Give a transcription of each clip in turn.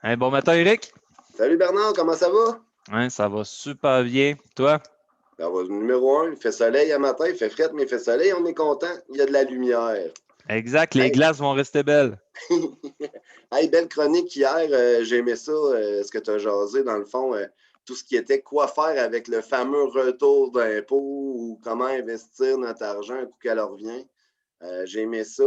Bon matin, Eric. Salut Bernard, comment ça va? Ouais, ça va super bien. Toi? Numéro un, il fait soleil à matin, il fait fret, mais il fait soleil, on est content, il y a de la lumière. Exact, les Hey, glaces vont rester belles. hey, belle chronique hier, j'ai aimé ça, ce que tu as jasé dans le fond, tout ce qui était quoi faire avec le fameux retour d'impôt ou comment investir notre argent un coup qu'elle revient. J'ai aimé ça.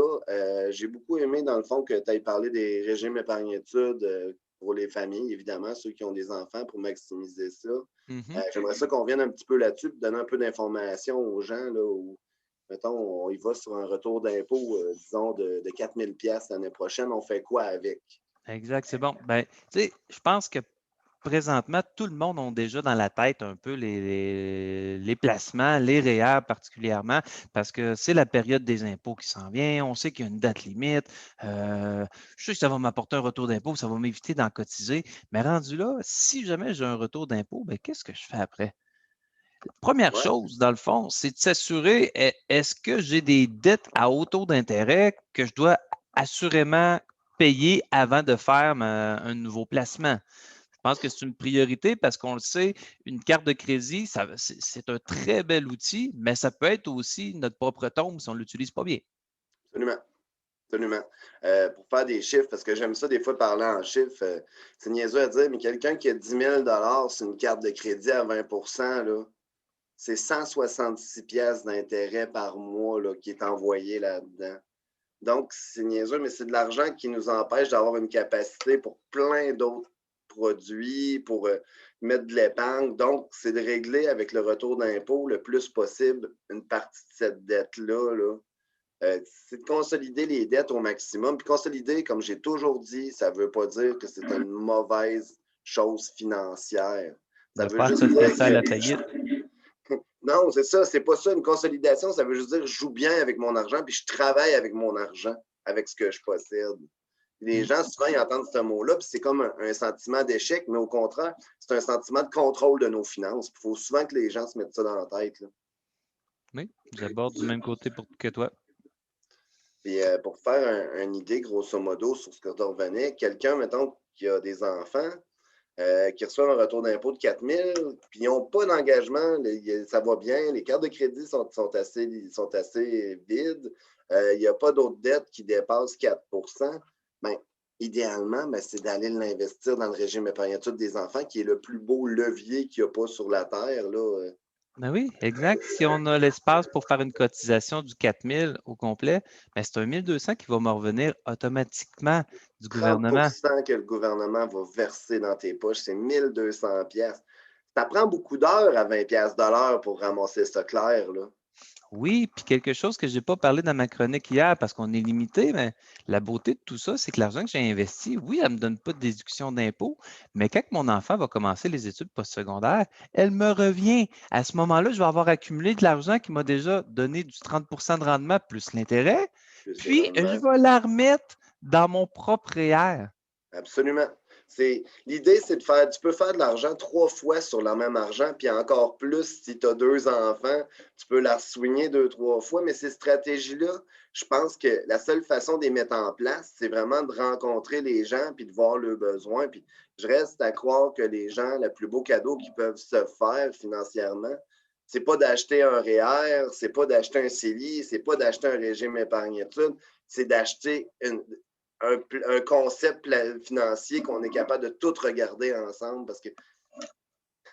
J'ai beaucoup aimé, dans le fond, que tu aies parlé des régimes épargne-études pour les familles, évidemment, ceux qui ont des enfants pour maximiser ça. Mhm. J'aimerais ça qu'on revienne un petit peu là-dessus et donner un peu d'informations aux gens, là, où, mettons, on y va sur un retour d'impôt, disons, de 4000 pièces l'année prochaine. On fait quoi avec? Exact, c'est bon. Ben, tu sais, je pense que présentement, tout le monde a déjà dans la tête un peu les placements, les REER particulièrement, parce que c'est la période des impôts qui s'en vient. On sait qu'il y a une date limite. Je sais que ça va m'apporter un retour d'impôt, ça va m'éviter d'en cotiser. Mais rendu là, si jamais j'ai un retour d'impôt, ben, qu'est-ce que je fais après? Première Ouais, chose, dans le fond, c'est de s'assurer, est-ce que j'ai des dettes à haut taux d'intérêt que je dois assurément payer avant de faire un nouveau placement? Je pense que c'est une priorité parce qu'on le sait, une carte de crédit, c'est un très bel outil, mais ça peut être aussi notre propre tombe si on ne l'utilise pas bien. absolument. Absolument. Pour faire des chiffres, parce que j'aime ça des fois parler en chiffres, c'est niaiseux à dire, mais quelqu'un qui a 10 000 sur une carte de crédit à 20 là, c'est 166 pièces d'intérêt par mois là, qui est envoyé là-dedans. Donc, c'est niaiseux, mais c'est de l'argent qui nous empêche d'avoir une capacité pour plein d'autres produits, pour mettre de l'épargne. Donc, c'est de régler avec le retour d'impôt le plus possible une partie de cette dette-là. Là. C'est de consolider les dettes au maximum. Puis consolider, comme j'ai toujours dit, ça ne veut pas dire que c'est une mauvaise chose financière. Ça De veut faire juste se dire stresser à la que faillite. non, c'est ça, c'est pas ça une consolidation, ça veut juste dire je joue bien avec mon argent, puis je travaille avec mon argent, avec ce que je possède. Les Mm. gens, souvent, ils entendent ce mot-là, puis c'est comme un sentiment d'échec, mais au contraire, c'est un sentiment de contrôle de nos finances. Il faut souvent que les gens se mettent ça dans la tête. Là. Oui, j'aborde du même côté que toi. Puis pour faire une idée, grosso modo, sur ce que tu revenais, quelqu'un, mettons, qui a des enfants, qui reçoivent un retour d'impôt de 4000, puis ils n'ont pas d'engagement, ça va bien, les cartes de crédit sont assez vides, il n'y a pas d'autres dettes qui dépassent 4 ben, idéalement, ben, c'est d'aller l'investir dans le régime épargne-études des enfants, qui est le plus beau levier qu'il n'y a pas sur la Terre. Là. Ben oui, exact. Si on a l'espace pour faire une cotisation du 4000 au complet, ben c'est un 1200 qui va me revenir automatiquement du 30 gouvernement. que le gouvernement va verser dans tes poches, c'est 1200 pièces. Ça prend beaucoup d'heures à 20 pièces de l'heure pour ramasser ça clair. Là. Oui, puis quelque chose que je n'ai pas parlé dans ma chronique hier parce qu'on est limité, mais la beauté de tout ça, c'est que l'argent que j'ai investi, oui, elle ne me donne pas de déduction d'impôt, mais quand mon enfant va commencer les études postsecondaires, elle me revient. À ce moment-là, je vais avoir accumulé de l'argent qui m'a déjà donné du 30 de rendement plus l'intérêt, Plus les puis je rendements. vais la remettre dans mon propre REER. Absolument. L'idée, c'est de faire, tu peux faire de l'argent 3 fois sur le même argent, puis encore plus si tu as 2 enfants, tu peux la swinguer 2, 3 fois, mais ces stratégies-là, je pense que la seule façon de les mettre en place, c'est vraiment de rencontrer les gens puis de voir leurs besoins. Puis je reste à croire que les gens, le plus beau cadeau qu'ils peuvent se faire financièrement, c'est pas d'acheter un REER, c'est pas d'acheter un CELI, c'est pas d'acheter un régime épargne-études, c'est d'acheter un concept financier qu'on est capable de tout regarder ensemble parce que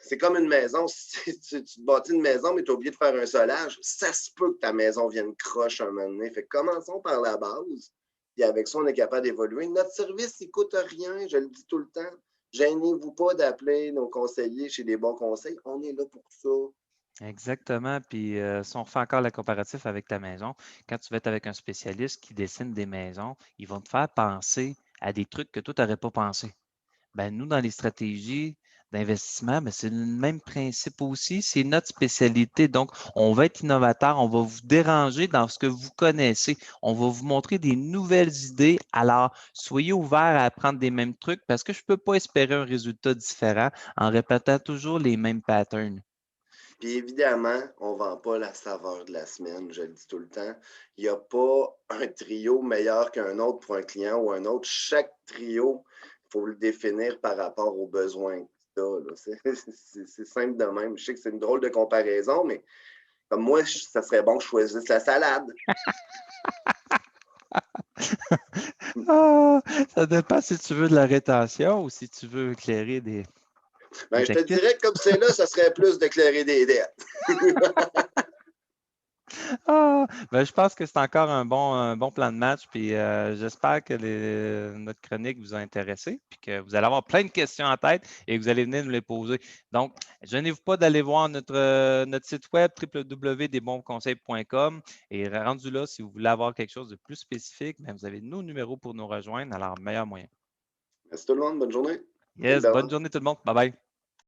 c'est comme une maison. Si tu te bâtis une maison, mais tu as oublié de faire un solage, ça se peut que ta maison vienne croche un moment donné. Fait que commençons par la base. Puis avec ça, on est capable d'évoluer. Notre service, il ne coûte rien, je le dis tout le temps. Gênez-vous pas d'appeler nos conseillers chez les bons conseils. On est là pour ça. Exactement. Puis, si on refait encore le comparatif avec ta maison, quand tu vas être avec un spécialiste qui dessine des maisons, ils vont te faire penser à des trucs que toi, tu n'aurais pas pensé. Ben, nous, dans les stratégies d'investissement, ben, c'est le même principe aussi. C'est notre spécialité. Donc, on va être innovateur. On va vous déranger dans ce que vous connaissez. On va vous montrer des nouvelles idées. Alors, soyez ouverts à apprendre des mêmes trucs parce que je ne peux pas espérer un résultat différent en répétant toujours les mêmes patterns. Puis évidemment, on ne vend pas la saveur de la semaine, je le dis tout le temps. Il n'y a pas un trio meilleur qu'un autre pour un client ou un autre. Chaque trio faut le définir par rapport aux besoins que tu as, là. C'est simple de même. Je sais que c'est une drôle de comparaison, mais comme moi, ça serait bon que je choisisse la salade. Ah, ça dépend si tu veux de la rétention ou si tu veux éclairer des Ben, je te actifs. dirais que comme c'est là, ça serait plus d'éclairer des dettes. Ah, ben, je pense que c'est encore un bon plan de match. Puis j'espère que notre chronique vous a intéressé, puis que vous allez avoir plein de questions en tête et que vous allez venir nous les poser. Donc, gênez-vous pas d'aller voir notre site web www.desbonsconseils.com et rendu là, si vous voulez avoir quelque chose de plus spécifique, ben, vous avez nos numéros pour nous rejoindre. Alors, meilleur moyen. Merci tout le monde, bonne journée. Vive Yes, bonne Bernard. journée tout le monde. Bye bye.